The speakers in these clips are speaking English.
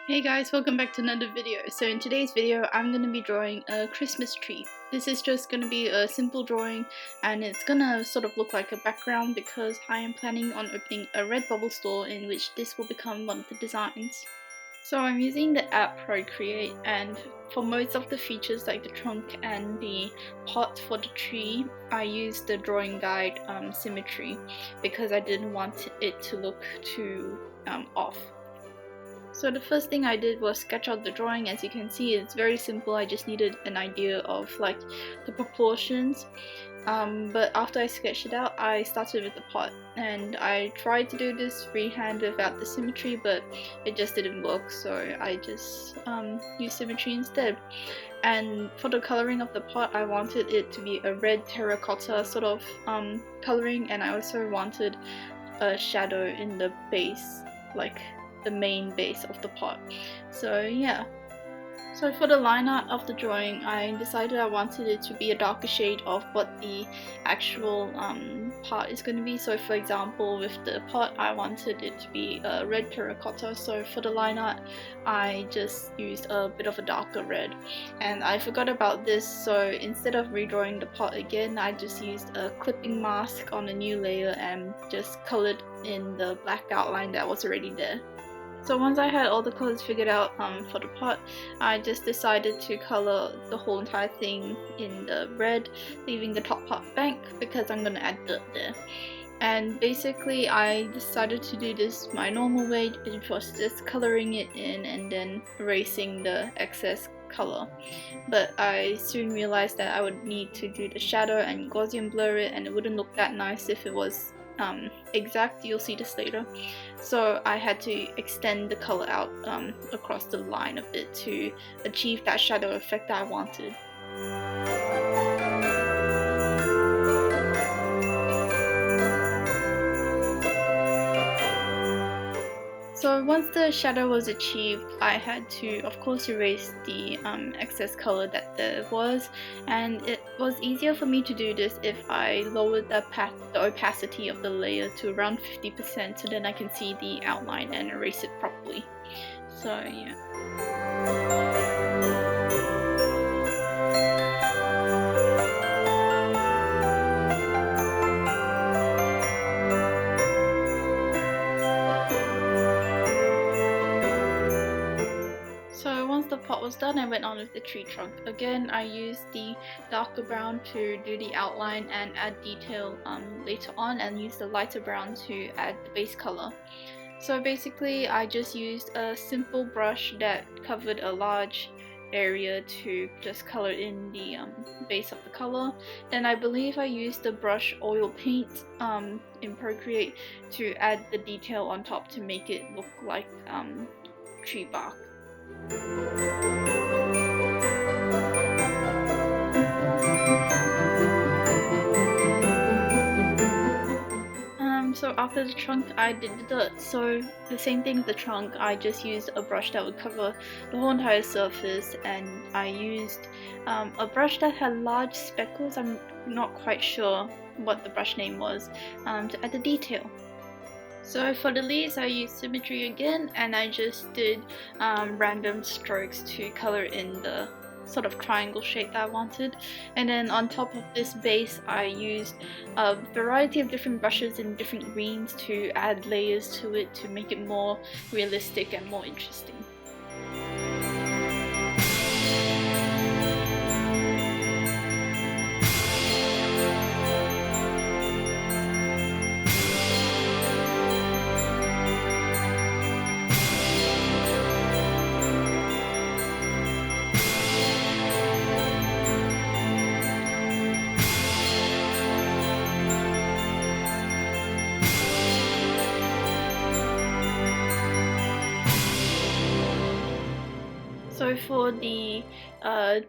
Hey guys, welcome back to another video. So in today's video, I'm going to be drawing a Christmas tree. This is just going to be a simple drawing and it's going to sort of look like a background because I am planning on opening a Redbubble store in which this will become one of the designs. So I'm using the app Procreate, and for most of the features like the trunk and the pot for the tree, I used the drawing guide symmetry because I didn't want it to look too off. So the first thing I did was sketch out the drawing. As you can see, it's very simple. I just needed an idea of like the proportions. But after I sketched it out, I started with the pot, and I tried to do this freehand without the symmetry, but it just didn't work, so I just used symmetry instead. And for the coloring of the pot, I wanted it to be a red terracotta sort of coloring, and I also wanted a shadow in the base, like the main base of the pot. So yeah. So for the line art of the drawing, I decided I wanted it to be a darker shade of what the actual part is going to be. So for example, with the pot, I wanted it to be a red terracotta. So for the line art, I just used a bit of a darker red. And I forgot about this, so instead of redrawing the pot again, I just used a clipping mask on a new layer and just colored in the black outline that was already there. So once I had all the colors figured out for the pot, I just decided to color the whole entire thing in the red, leaving the top part blank because I'm going to add dirt there. And basically I decided to do this my normal way, which was just coloring it in and then erasing the excess color. But I soon realized that I would need to do the shadow and Gaussian blur it, and it wouldn't look that nice if it was exact. You'll see this later. So I had to extend the color out across the line a bit to achieve that shadow effect that I wanted. So once the shadow was achieved, I had to of course erase the excess color that there was, and it was easier for me to do this if I lowered the opacity of the layer to around 50%, so then I can see the outline and erase it properly. So yeah. So once the pot was done, I went on with the tree trunk. Again, I used the darker brown to do the outline and add detail later on, and used the lighter brown to add the base color. So basically I just used a simple brush that covered a large area to just color in the base of the color. Then I believe I used the brush oil paint in Procreate to add the detail on top to make it look like tree bark. So after the trunk, I did the dirt. So the same thing with the trunk, I just used a brush that would cover the whole entire surface, and I used a brush that had large speckles. I'm not quite sure what the brush name was, to add the detail. So for the leaves, I used symmetry again, and I just did random strokes to color in the sort of triangle shape that I wanted. And then on top of this base, I used a variety of different brushes in different greens to add layers to it to make it more realistic and more interesting. So for the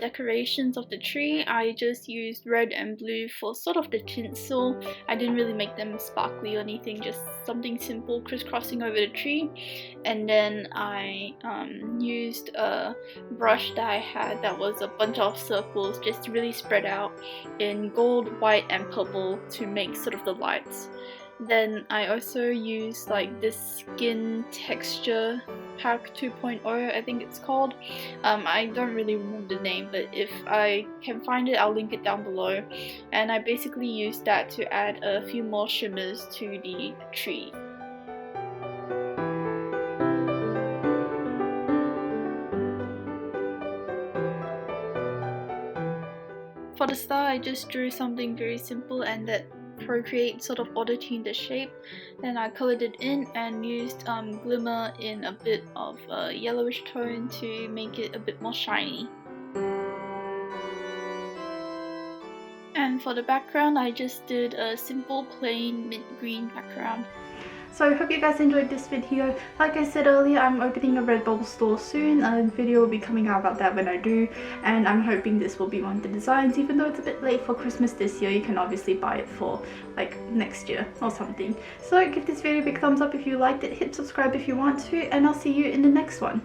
decorations of the tree, I just used red and blue for sort of the tinsel. I didn't really make them sparkly or anything, just something simple crisscrossing over the tree. And then I used a brush that I had that was a bunch of circles just really spread out in gold, white and purple to make sort of the lights. Then I also use like this skin texture pack 2.0, I think it's called. I don't really remember the name, but if I can find it, I'll link it down below. And I basically used that to add a few more shimmers to the tree. For the star, I just drew something very simple and that Procreate sort of auto-tuned the shape. Then I colored it in and used glimmer in a bit of a yellowish tone to make it a bit more shiny. And for the background, I just did a simple plain mint green background. So I hope you guys enjoyed this video. Like I said earlier, I'm opening a Redbubble store soon. A video will be coming out about that when I do, and I'm hoping this will be one of the designs. Even though it's a bit late for Christmas this year, you can obviously buy it for like next year or something. So give this video a big thumbs up if you liked it, hit subscribe if you want to, and I'll see you in the next one.